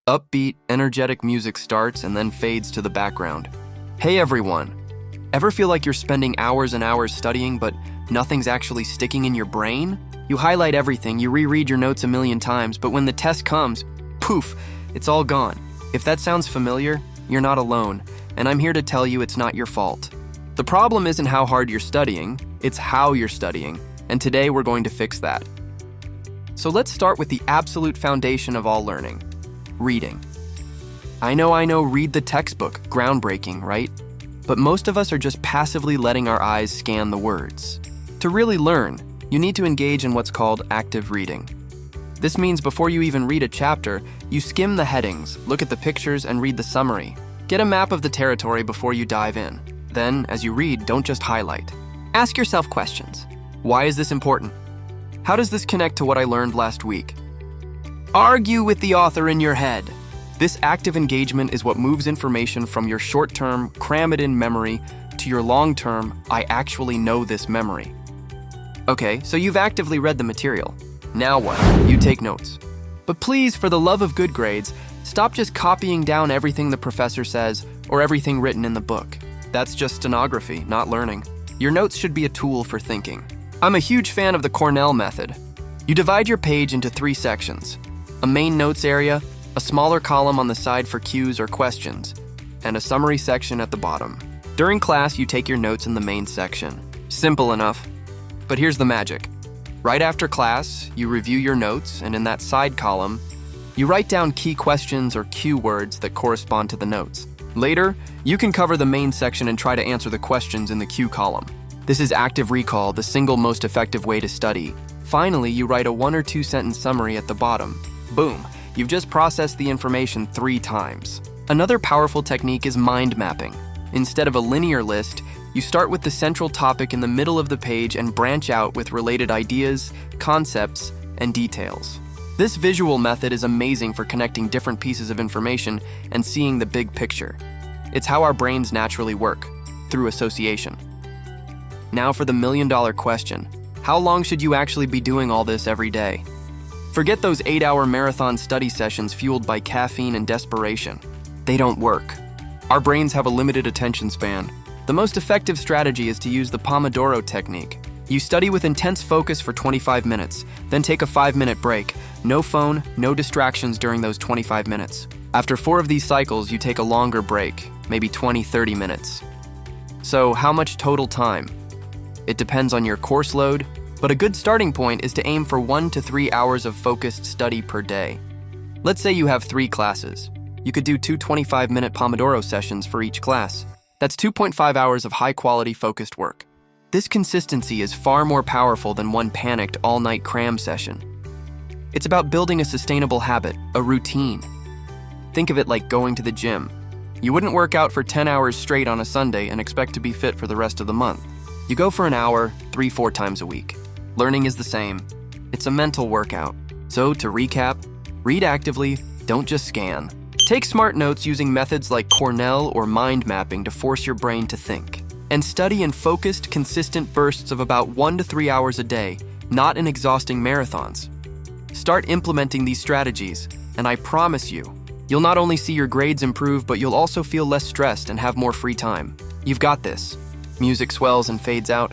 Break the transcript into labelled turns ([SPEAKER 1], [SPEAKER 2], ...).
[SPEAKER 1] Upbeat, energetic music starts and then fades to the background. Hey everyone! Ever feel like you're spending hours and hours studying, but nothing's actually sticking in your brain? You highlight everything, you reread your notes a million times, but when the test comes, poof, it's all gone. If that sounds familiar, you're not alone, and I'm here to tell you it's not your fault. The problem isn't how hard you're studying, it's how you're studying, and today we're going to fix that. So let's start with the absolute foundation of all learning. Reading. I know, read the textbook, groundbreaking, right? But most of us are just passively letting our eyes scan the words. To really learn, you need to engage in what's called active reading. This means before you even read a chapter, you skim the headings, look at the pictures, and read the summary. Get a map of the territory before you dive in. Then, as you read, don't just highlight. Ask yourself questions. Why is this important? How does this connect to what I learned last week? Argue with the author in your head. This active engagement is what moves information from your short-term, cram it in memory to your long-term, I actually know this memory. Okay, so you've actively read the material. Now what? You take notes. But please, for the love of good grades, stop just copying down everything the professor says or everything written in the book. That's just stenography, not learning. Your notes should be a tool for thinking. I'm a huge fan of the Cornell method. You divide your page into 3 sections. A main notes area, a smaller column on the side for cues or questions, and a summary section at the bottom. During class, you take your notes in the main section. Simple enough. But here's the magic. Right after class, you review your notes, and in that side column, you write down key questions or cue words that correspond to the notes. Later, you can cover the main section and try to answer the questions in the cue column. This is active recall, the single most effective way to study. Finally, you write a 1 or 2 sentence summary at the bottom. Boom, you've just processed the information 3 times. Another powerful technique is mind mapping. Instead of a linear list, you start with the central topic in the middle of the page and branch out with related ideas, concepts, and details. This visual method is amazing for connecting different pieces of information and seeing the big picture. It's how our brains naturally work, through association. Now for the million-dollar question. How long should you actually be doing all this every day? Forget those 8-hour marathon study sessions fueled by caffeine and desperation. They don't work. Our brains have a limited attention span. The most effective strategy is to use the Pomodoro technique. You study with intense focus for 25 minutes, then take a 5-minute break. No phone, no distractions during those 25 minutes. After 4 of these cycles, you take a longer break, maybe 20-30 minutes. So how much total time? It depends on your course load, but a good starting point is to aim for 1 to 3 hours of focused study per day. Let's say you have 3 classes. You could do 2 25-minute Pomodoro sessions for each class. That's 2.5 hours of high-quality focused work. This consistency is far more powerful than one panicked all-night cram session. It's about building a sustainable habit, a routine. Think of it like going to the gym. You wouldn't work out for 10 hours straight on a Sunday and expect to be fit for the rest of the month. You go for an hour, 3-4 times a week. Learning is the same. It's a mental workout. So to recap, read actively, don't just scan. Take smart notes using methods like Cornell or mind mapping to force your brain to think. And study in focused, consistent bursts of about 1 to 3 hours a day, not in exhausting marathons. Start implementing these strategies, and I promise you, you'll not only see your grades improve, but you'll also feel less stressed and have more free time. You've got this. Music swells and fades out.